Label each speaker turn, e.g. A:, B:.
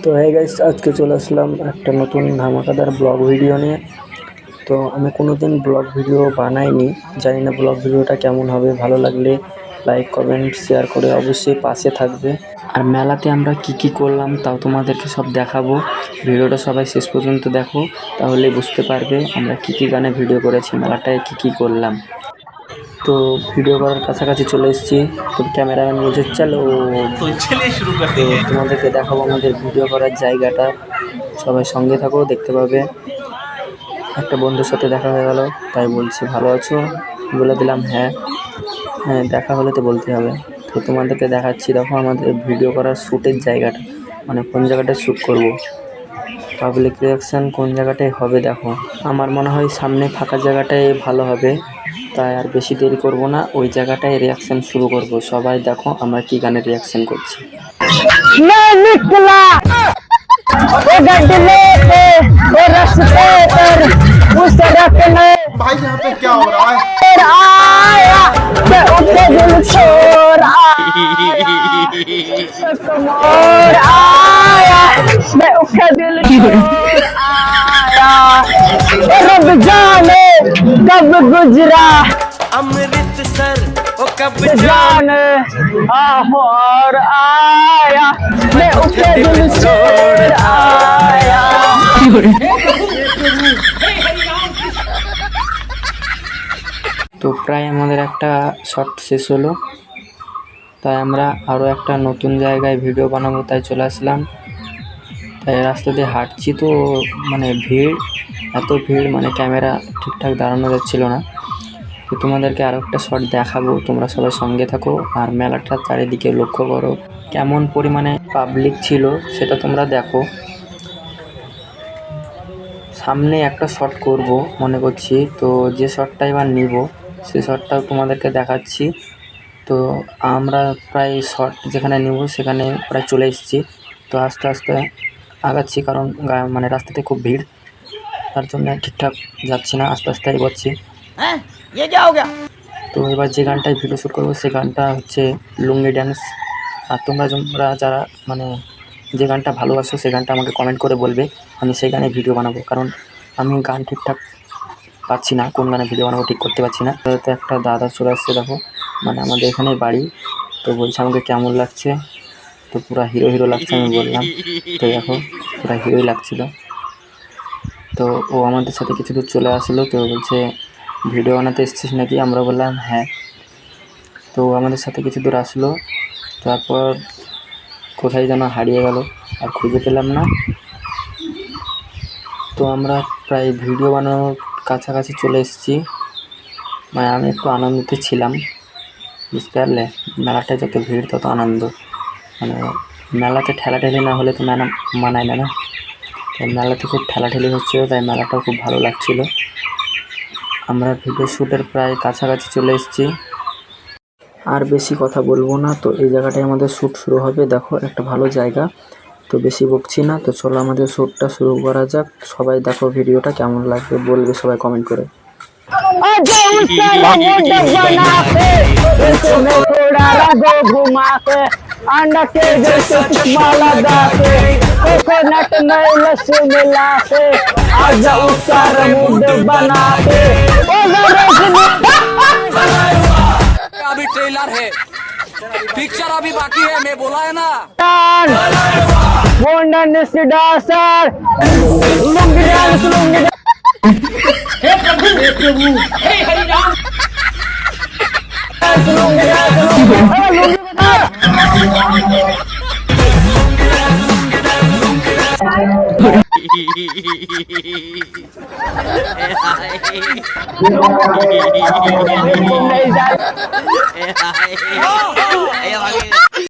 A: তো হ্যাঁ গাইস, আজকে চলে আসলাম একটা নতুন ধামাকাদার ব্লগ ভিডিও নিয়ে। তো আমি কোনোদিন ব্লগ ভিডিও বানাইনি, জানি না ব্লগ ভিডিওটা কেমন হবে। ভালো লাগলে লাইক কমেন্ট শেয়ার করে অবশ্যই পাশে থাকবে। আর মেলাতে আমরা কি করলাম তাও তোমাদেরকে সব দেখাবো। ভিডিওটা সবাই শেষ পর্যন্ত দেখো, তাহলে বুঝতে পারবে আমরা কি গানে ভিডিও করেছি, মেলাটায় কি করলাম। তো ভিডিও করার কাছাকাছি চলে এসেছি। তো ক্যামেরাম্যান বলছে চলো,
B: तो चलिए शुरू करते
A: তো
B: हैं।
A: তোমাদেরকে দেখাবো আমাদের ভিডিও করার জায়গাটা। সবাই সঙ্গে থাকো, দেখতে পাবে। একটা বন্ধুর সাথে দেখা হয়ে গেল, তাই বলছি ভালো আছো, বলে দিলাম হ্যাঁ। হ্যাঁ, দেখা হলে তো বলতে হবে। তো তোমাদেরকে দেখাচ্ছি, দেখো আমাদের ভিডিও করার শ্যুটের জায়গাটা, মানে কোন জায়গাটায় শ্যুট করব, পাবলিক রিয়াকশান কোন জায়গাটায় হবে। দেখো আমার মনে হয় সামনে ফাঁকা জায়গাটায় ভালো হবে, তাই আর বেশি দেরি করব না, ওই জায়গাটায় রিয়াকশান শুরু করব। সবাই দেখো আমরা কি গানে রিয়াকশান করছি।
B: भाई यहाँ पे क्या हो रहा है?
C: कब गुजरा
B: अमृतसर ओ कब
C: जाने और आया मैं उसके दिल छोड़ आया।
A: তো প্রায় আমাদের একটা শর্ট শেষ হলো, তাই আমরা আরও একটা নতুন জায়গায় ভিডিও বানাবো, তাই চলে আসলাম। তাই রাস্তা দিয়ে হাঁটছি, তো মানে ভিড়, এত ভিড়, মানে ক্যামেরা ঠিকঠাক দাঁড়ানো যাচ্ছিল না। তো তোমাদেরকে আরও একটা শর্ট দেখাবো, তোমরা সবাই সঙ্গে থাকো। আর মেলাটার চারিদিকে লক্ষ্য করো কেমন পরিমাণে পাবলিক ছিল, সেটা তোমরা দেখো। সামনে একটা শট করব মনে করছি, তো যে শটটা এবার নিব সেই শটটাও তোমাদেরকে দেখাচ্ছি। তো আমরা প্রায় শট যেখানে নিব সেখানে প্রায় চলে এসেছি। তো আস্তে আস্তে আগাচ্ছি, কারণ মানে রাস্তাতে খুব ভিড়, তার জন্য ঠিকঠাক যাচ্ছি না, আস্তে আস্তে এগোচ্ছি। তো এবার যে গানটায় ভিডিও শ্যুট করবো সে গানটা হচ্ছে লুঙ্গি ড্যান্স। আর তোমরা যারা মানে যে গানটা ভালোবাসো সেই গানটা আমাকে কমেন্ট করে বলবে, আমি সেই গানে ভিডিও বানাবো। কারণ আমি গান ঠিকঠাক পাচ্ছি না, কোন গানে ভিডিও বানাবো ঠিক করতে পারছি না। তো একটা দাদা চলে আসছে, দেখো মানে আমাদের এখানেই বাড়ি। তো বলছে আমাকে কেমন লাগছে, তো পুরো হিরো লাগছে। আমি বললাম তো দেখো পুরো হিরোই লাগছিল। তো ও আমাদের সাথে কিছু দূর চলে আসলো, তো বলছে ভিডিও বানাতে এসেছিস নাকি, আমরা বললাম হ্যাঁ। তো আমাদের সাথে কিছু দূর আসলো, তারপর কোথায় যেন হারিয়ে গেল, আর খুঁজে পেলাম না। তো আমরা প্রায় ভিডিও বানানোর কাছাকাছি চলে এসেছি, মানে আমি একটু আনন্দতে ছিলাম, বুঝতে পারলে। মেলাটায় যত ভিড় তত আনন্দ, মানে মেলাতে ঠেলাঠেলি না হলে তো মানায় না। তাই মেলাতে খুব ঠেলাঠেলি হচ্ছিলো, তাই মেলাটাও খুব ভালো লাগছিলো। আমরা ভিডিও শ্যুটের প্রায় কাছাকাছি চলে এসেছি, আর বেশি কথা বলবো না। তো এই জায়গাটায় আমাদের শ্যুট শুরু হবে, দেখো একটা ভালো জায়গা। তো বেশি বকছি না, তো চলো আমাদের শ্যুটটা শুরু করা যাক। সবাই দেখো ভিডিওটা কেমন লাগবে বলবে সবাই কমেন্ট করে।
C: अंडा के जैसे चश्मा लगा के कोकोनट में लस्सी मिला के आजा उसका मूड बना के
D: अभी ट्रेलर है, पिक्चर अभी बाकी है, मैं बोला है ना।
C: वंडन सिडासर लुंगी डांस हे प्रभु हे हरि राम लुंगी डांस लुंगी
D: बता